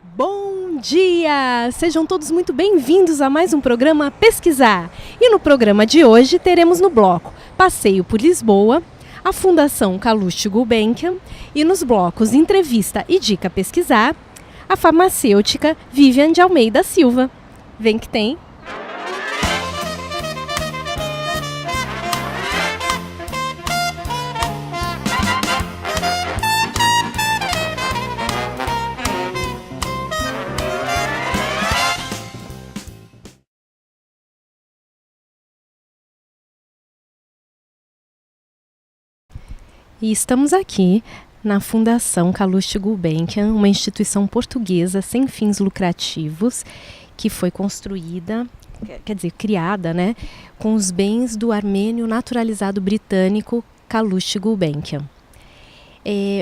Bom dia! Sejam todos muito bem-vindos a mais um programa Pesquisar. E no programa de hoje teremos no bloco Passeio por Lisboa, a Fundação Calouste Gulbenkian e nos blocos Entrevista e Dica Pesquisar, a farmacêutica Vivian de Almeida Silva. Vem que tem! E estamos aqui na Fundação Calouste Gulbenkian, uma instituição portuguesa sem fins lucrativos que foi construída, criada, com os bens do armênio naturalizado britânico Calouste Gulbenkian.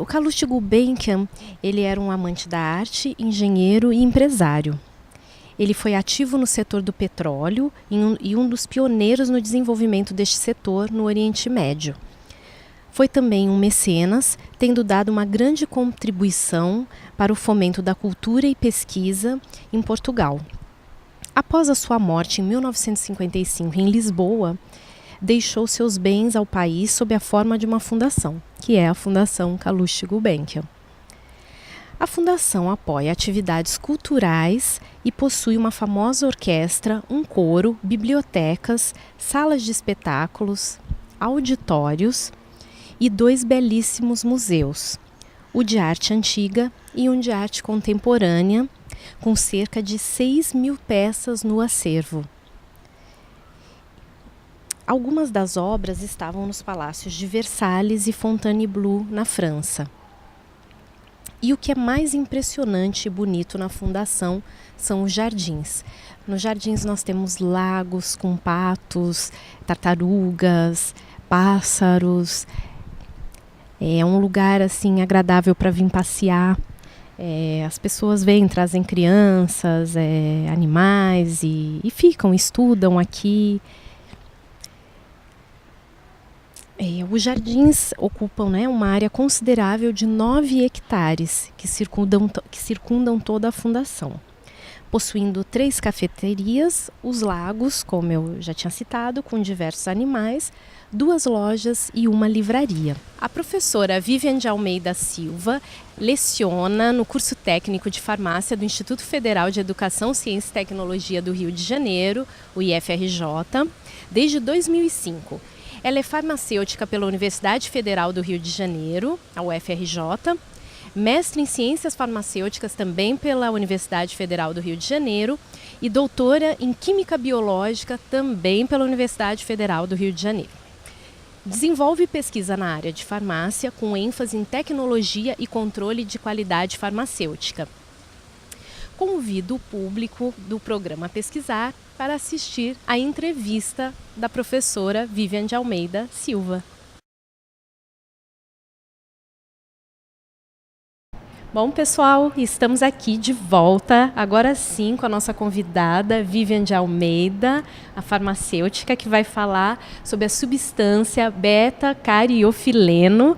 O Calouste Gulbenkian, ele era um amante da arte, engenheiro e empresário. Ele foi ativo no setor do petróleo e um dos pioneiros no desenvolvimento deste setor no Oriente Médio. Foi também um mecenas, tendo dado uma grande contribuição para o fomento da cultura e pesquisa em Portugal. Após a sua morte em 1955 em Lisboa, deixou seus bens ao país sob a forma de uma fundação, que é a Fundação Calouste Gulbenkian. A fundação apoia atividades culturais e possui uma famosa orquestra, um coro, bibliotecas, salas de espetáculos, auditórios e 2 belíssimos museus, o de arte antiga e um de arte contemporânea, com cerca de 6.000 peças no acervo. Algumas das obras estavam nos palácios de Versalhes e Fontainebleau, na França. E o que é mais impressionante e bonito na fundação são os jardins. Nos jardins nós temos lagos com patos, tartarugas, pássaros. É um lugar assim agradável para vir passear. As pessoas vêm, trazem crianças, animais e ficam, estudam aqui. Os jardins ocupam uma área considerável de 9 hectares que circundam toda a fundação, possuindo 3 cafeterias, os lagos, como eu já tinha citado, com diversos animais, 2 lojas e uma livraria. A professora Vivian de Almeida Silva leciona no curso técnico de farmácia do Instituto Federal de Educação, Ciência e Tecnologia do Rio de Janeiro, o IFRJ, desde 2005. Ela é farmacêutica pela Universidade Federal do Rio de Janeiro, a UFRJ, mestre em Ciências Farmacêuticas também pela Universidade Federal do Rio de Janeiro e doutora em Química Biológica também pela Universidade Federal do Rio de Janeiro. Desenvolve pesquisa na área de farmácia com ênfase em tecnologia e controle de qualidade farmacêutica. Convido o público do programa Pesquisar para assistir à entrevista da professora Vivian de Almeida Silva. Bom, pessoal, estamos aqui de volta, agora sim, com a nossa convidada Vivian de Almeida, a farmacêutica, que vai falar sobre a substância beta-cariofileno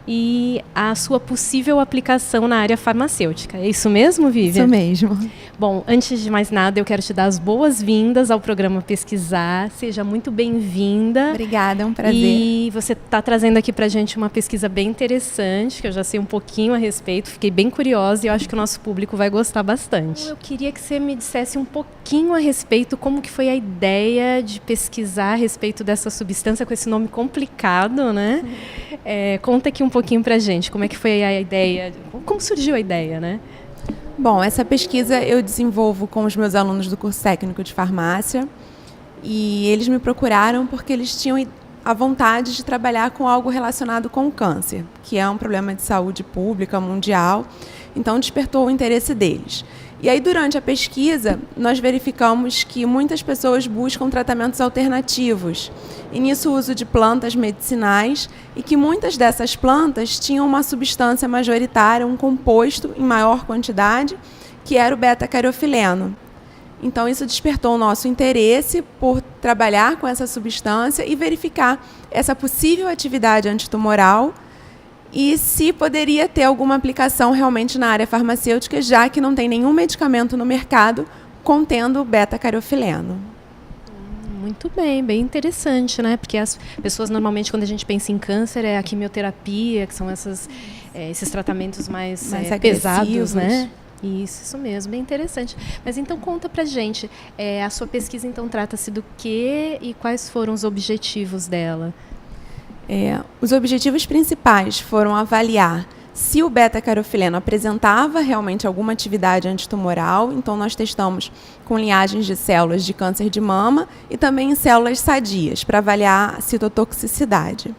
e a sua possível aplicação na área farmacêutica. É isso mesmo, Vivian? Isso mesmo. Bom, antes de mais nada, eu quero te dar as boas-vindas ao programa Pesquisar. Seja muito bem-vinda. Obrigada, é um prazer. E você está trazendo aqui para a gente uma pesquisa bem interessante, que eu já sei um pouquinho a respeito, fiquei bem curiosa e eu acho que o nosso público vai gostar bastante. Eu queria que você me dissesse um pouquinho a respeito, como que foi a ideia de pesquisar a respeito dessa substância com esse nome complicado, né? Conta aqui um pouquinho para a gente, como é que foi a ideia, como surgiu a ideia, Bom, essa pesquisa eu desenvolvo com os meus alunos do curso técnico de farmácia e eles me procuraram porque eles tinham a vontade de trabalhar com algo relacionado com o câncer, que é um problema de saúde pública mundial, então despertou o interesse deles. E aí, durante a pesquisa, nós verificamos que muitas pessoas buscam tratamentos alternativos, e nisso o uso de plantas medicinais, e que muitas dessas plantas tinham uma substância majoritária, um composto em maior quantidade, que era o beta-cariofileno. Então, isso despertou o nosso interesse por trabalhar com essa substância e verificar essa possível atividade antitumoral e se poderia ter alguma aplicação realmente na área farmacêutica, já que não tem nenhum medicamento no mercado contendo beta-cariofileno. Muito bem, bem interessante, né? Porque as pessoas normalmente, quando a gente pensa em câncer, é a quimioterapia, que são esses tratamentos mais pesados, né? Isso mesmo, bem interessante. Mas então conta pra gente, a sua pesquisa então trata-se do quê e quais foram os objetivos dela? Os objetivos principais foram avaliar se o beta-cariofileno apresentava realmente alguma atividade antitumoral. Então, nós testamos com linhagens de células de câncer de mama e também em células sadias, para avaliar a citotoxicidade.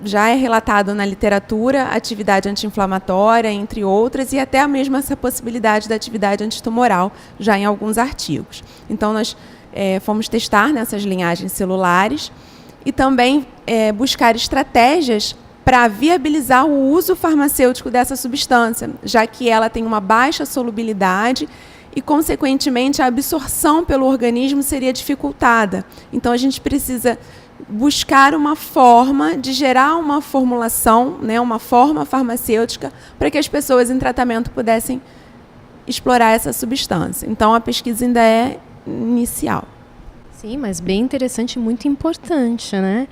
Já é relatado na literatura atividade anti-inflamatória, entre outras, e até mesmo essa possibilidade da atividade antitumoral, já em alguns artigos. Então, nós fomos testar nessas linhagens celulares e também buscar estratégias para viabilizar o uso farmacêutico dessa substância, já que ela tem uma baixa solubilidade e, consequentemente, a absorção pelo organismo seria dificultada. Então, a gente precisa buscar uma forma de gerar uma formulação, né, uma forma farmacêutica, para que as pessoas em tratamento pudessem explorar essa substância. Então, a pesquisa ainda é inicial. Sim, mas bem interessante e muito importante, né?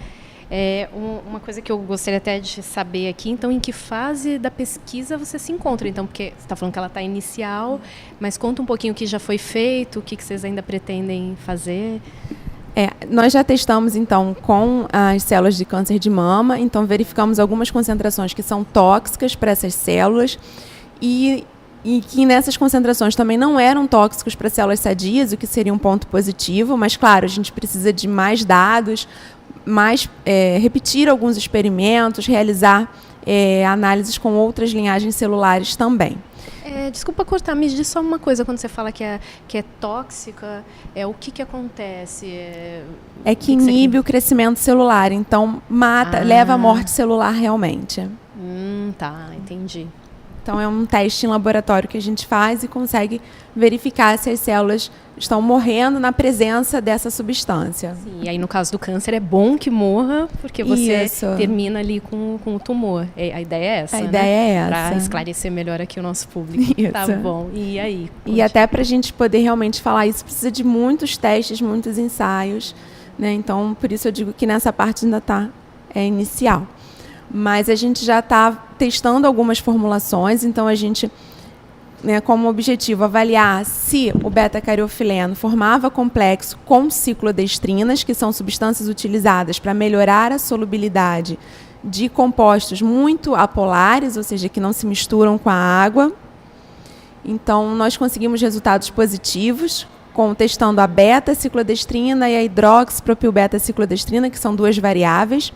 Uma coisa que eu gostaria até de saber aqui, então, em que fase da pesquisa você se encontra? Então, porque você está falando que ela está inicial, mas conta um pouquinho o que já foi feito, o que vocês ainda pretendem fazer. Nós já testamos, então, com as células de câncer de mama, então verificamos algumas concentrações que são tóxicas para essas células e que nessas concentrações também não eram tóxicos para células sadias, o que seria um ponto positivo, mas, claro, a gente precisa de mais dados, repetir alguns experimentos, realizar análises com outras linhagens celulares também. Desculpa cortar, me diz só uma coisa, quando você fala que é tóxica, o que acontece? Que inibe o crescimento celular, então leva à morte celular realmente. Tá, entendi. Então, é um teste em laboratório que a gente faz e consegue verificar se as células estão morrendo na presença dessa substância. Sim, e aí, no caso do câncer, é bom que morra, porque você termina ali com o tumor. A ideia é essa, A ideia é essa. Para esclarecer melhor aqui o nosso público. Isso. Tá bom. E aí? E até para a gente poder realmente falar isso, precisa de muitos testes, muitos ensaios, né? Então, por isso eu digo que nessa parte ainda está inicial. Mas a gente já está testando algumas formulações, então a gente, como objetivo, avaliar se o beta-cariofileno formava complexo com ciclodestrinas, que são substâncias utilizadas para melhorar a solubilidade de compostos muito apolares, ou seja, que não se misturam com a água. Então, nós conseguimos resultados positivos, testando a beta-ciclodestrina e a hidroxipropilbeta-ciclodestrina, que são duas variáveis.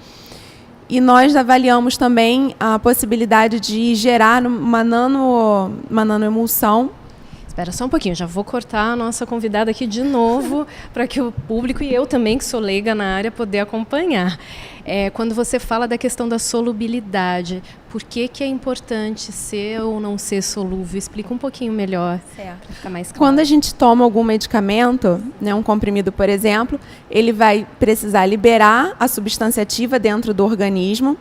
E nós avaliamos também a possibilidade de gerar uma nanoemulsão. Espera só um pouquinho, já vou cortar a nossa convidada aqui de novo para que o público e eu também, que sou leiga na área, poder acompanhar. Quando você fala da questão da solubilidade, por que é importante ser ou não ser solúvel? Explica um pouquinho melhor, para ficar mais claro. Quando a gente toma algum medicamento, um comprimido, por exemplo, ele vai precisar liberar a substância ativa dentro do organismo.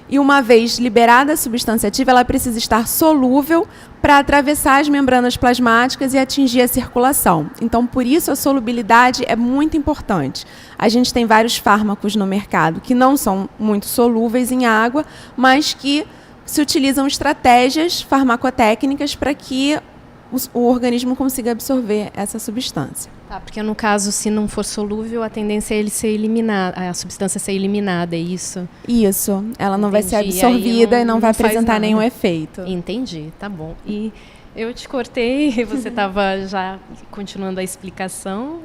E uma vez liberada a substância ativa, ela precisa estar solúvel para atravessar as membranas plasmáticas e atingir a circulação. Então, por isso, a solubilidade é muito importante. A gente tem vários fármacos no mercado que não são muito solúveis em água, mas que se utilizam estratégias farmacotécnicas para que o organismo consiga absorver essa substância. Tá, porque no caso, se não for solúvel, a tendência é ele ser eliminado, a substância ser eliminada, é isso? Isso, ela não vai ser absorvida e não vai apresentar nenhum efeito. Entendi, tá bom. E eu te cortei, você estava já continuando a explicação,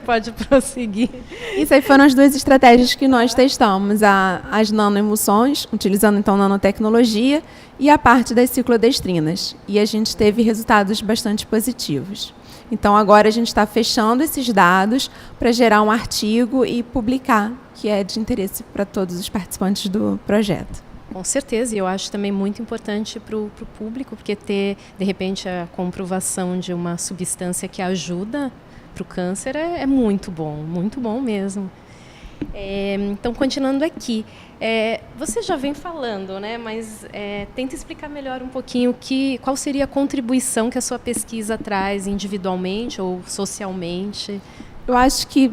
pode prosseguir. Isso aí foram as duas estratégias que nós testamos, as nanoemulsões, utilizando então nanotecnologia, e a parte das ciclodestrinas. E a gente teve resultados bastante positivos. Então, agora a gente está fechando esses dados para gerar um artigo e publicar, que é de interesse para todos os participantes do projeto. Com certeza, e eu acho também muito importante para o público, porque ter, de repente, a comprovação de uma substância que ajuda para o câncer é muito bom mesmo. Então, continuando aqui, você já vem falando, né? Mas tenta explicar melhor um pouquinho qual seria a contribuição que a sua pesquisa traz individualmente ou socialmente. Eu acho que,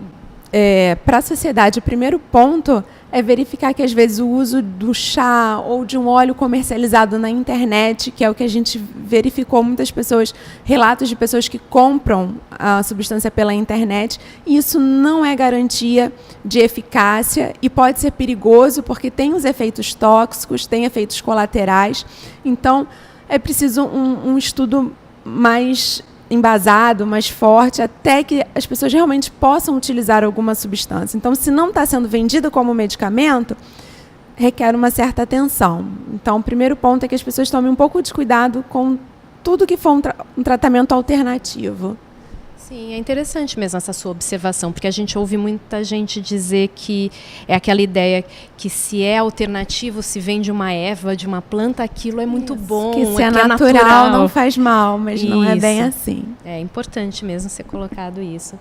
para a sociedade, o primeiro ponto é verificar que, às vezes, o uso do chá ou de um óleo comercializado na internet, que é o que a gente verificou, muitas pessoas, relatos de pessoas que compram a substância pela internet, e isso não é garantia de eficácia e pode ser perigoso porque tem os efeitos tóxicos, tem efeitos colaterais. Então, é preciso um estudo mais embasado, mais forte, até que as pessoas realmente possam utilizar alguma substância. Então, se não está sendo vendido como medicamento, requer uma certa atenção. Então, o primeiro ponto é que as pessoas tomem um pouco de cuidado com tudo que for um tratamento alternativo. Sim, é interessante mesmo essa sua observação, porque a gente ouve muita gente dizer que é aquela ideia que se é alternativo, se vem de uma erva, de uma planta, aquilo é muito bom. Que se é natural não faz mal, mas não é bem assim. É importante mesmo ser colocado isso.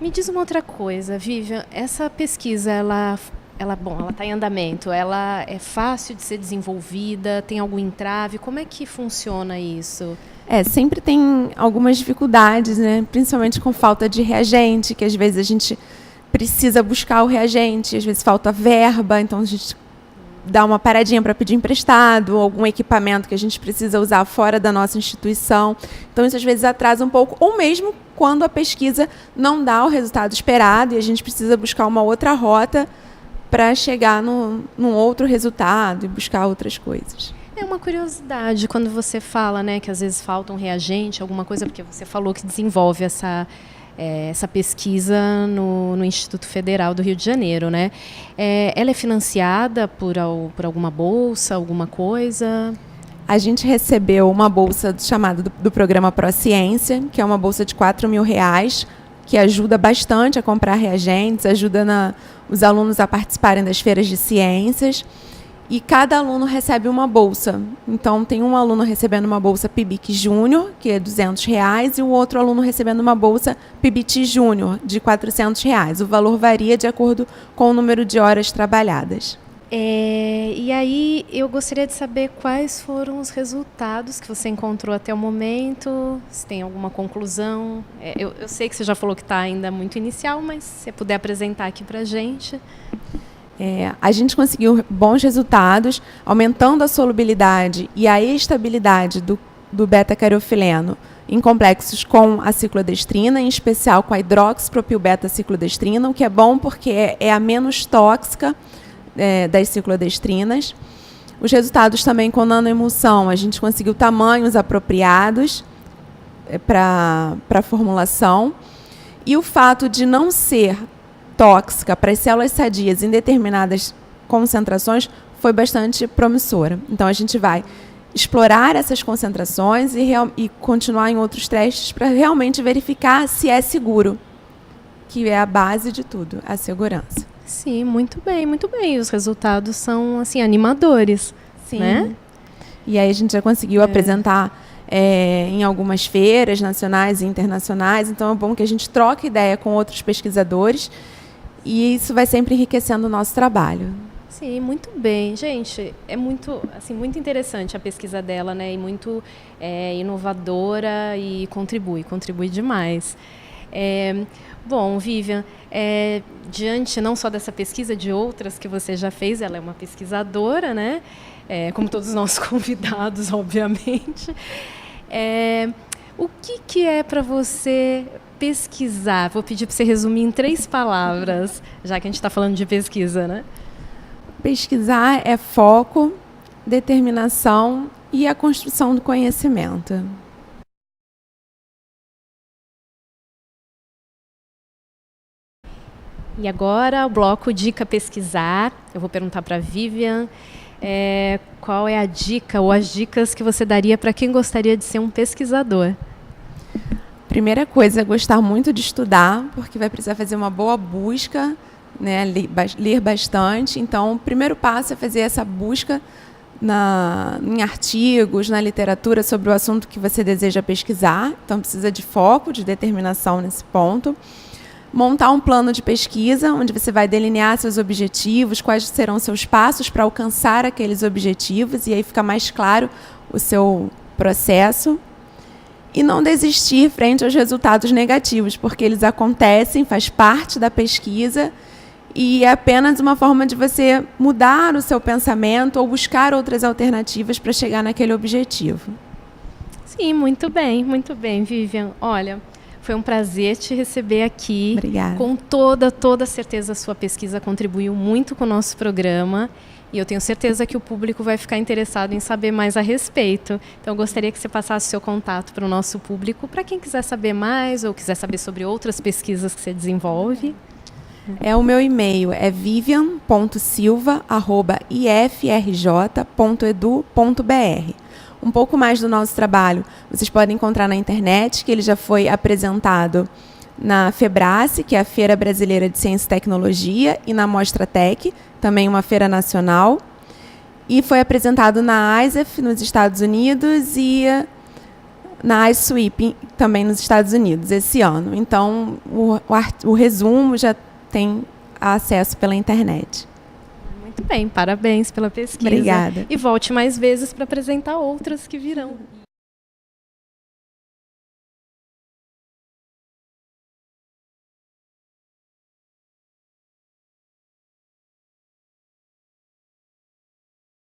Me diz uma outra coisa, Vivian, essa pesquisa, ela está em andamento, ela é fácil de ser desenvolvida, tem algum entrave, como é que funciona isso? Sempre tem algumas dificuldades, né? Principalmente com falta de reagente, que às vezes a gente precisa buscar o reagente, às vezes falta verba, então a gente dá uma paradinha para pedir emprestado, algum equipamento que a gente precisa usar fora da nossa instituição. Então isso às vezes atrasa um pouco, ou mesmo quando a pesquisa não dá o resultado esperado e a gente precisa buscar uma outra rota para chegar num outro resultado e buscar outras coisas. É uma curiosidade quando você fala, né, que às vezes falta um reagente, alguma coisa, porque você falou que desenvolve essa pesquisa no Instituto Federal do Rio de Janeiro, né? Ela é financiada por alguma bolsa, alguma coisa? A gente recebeu uma bolsa chamada do programa Prociência, que é uma bolsa de R$4.000, que ajuda bastante a comprar reagentes, ajuda os alunos a participarem das feiras de ciências. E cada aluno recebe uma bolsa. Então, tem um aluno recebendo uma bolsa PIBIC Júnior, que é R$200, e o outro aluno recebendo uma bolsa PIBIT Júnior, de R$400. O valor varia de acordo com o número de horas trabalhadas. E aí, eu gostaria de saber quais foram os resultados que você encontrou até o momento, se tem alguma conclusão. Eu sei que você já falou que está ainda muito inicial, mas se você puder apresentar aqui para a gente. A gente conseguiu bons resultados, aumentando a solubilidade e a estabilidade do beta-carofileno em complexos com a ciclodestrina, em especial com a hidroxipropilbeta-ciclodestrina, o que é bom porque é a menos tóxica das ciclodestrinas. Os resultados também com nanoemulsão, a gente conseguiu tamanhos apropriados para a formulação. E o fato de não ser tóxica para as células sadias em determinadas concentrações foi bastante promissora. Então, a gente vai explorar essas concentrações e continuar em outros testes para realmente verificar se é seguro, que é a base de tudo, a segurança. Sim, muito bem, muito bem. Os resultados são assim, animadores. Sim. Né? E aí a gente já conseguiu apresentar em algumas feiras nacionais e internacionais. Então, é bom que a gente troque ideia com outros pesquisadores e isso vai sempre enriquecendo o nosso trabalho. Sim, muito bem. Gente, é muito interessante a pesquisa dela, né? E muito inovadora e contribui demais. Bom, Vivian, diante não só dessa pesquisa, de outras que você já fez, ela é uma pesquisadora, né? Como todos os nossos convidados, obviamente. O que é para você pesquisar? Vou pedir para você resumir em 3 palavras, já que a gente está falando de pesquisa, né? Pesquisar é foco, determinação e a construção do conhecimento. E agora o bloco Dica Pesquisar. Eu vou perguntar para a Vivian qual é a dica ou as dicas que você daria para quem gostaria de ser um pesquisador. Primeira coisa é gostar muito de estudar, porque vai precisar fazer uma boa busca, né, ler bastante. Então, o primeiro passo é fazer essa busca em artigos, na literatura sobre o assunto que você deseja pesquisar. Então, precisa de foco, de determinação nesse ponto. montar um plano de pesquisa, onde você vai delinear seus objetivos, quais serão seus passos para alcançar aqueles objetivos, e aí fica mais claro o seu processo. E não desistir frente aos resultados negativos, porque eles acontecem, faz parte da pesquisa, e é apenas uma forma de você mudar o seu pensamento ou buscar outras alternativas para chegar naquele objetivo. Sim, muito bem, Vivian. Olha, foi um prazer te receber aqui. Obrigada. Com toda certeza a sua pesquisa contribuiu muito com o nosso programa e eu tenho certeza que o público vai ficar interessado em saber mais a respeito. Então, eu gostaria que você passasse o seu contato para o nosso público, para quem quiser saber mais ou quiser saber sobre outras pesquisas que você desenvolve. O meu e-mail é vivian.silva@ifrj.edu.br. Um pouco mais do nosso trabalho vocês podem encontrar na internet, que ele já foi apresentado na FEBRACE, que é a Feira Brasileira de Ciência e Tecnologia, e na Mostra Tech, também uma feira nacional. E foi apresentado na ISEF, nos Estados Unidos, e na iSweep, também nos Estados Unidos, esse ano. Então, o resumo já tem acesso pela internet. Muito bem, parabéns pela pesquisa. Obrigada. E volte mais vezes para apresentar outras que virão.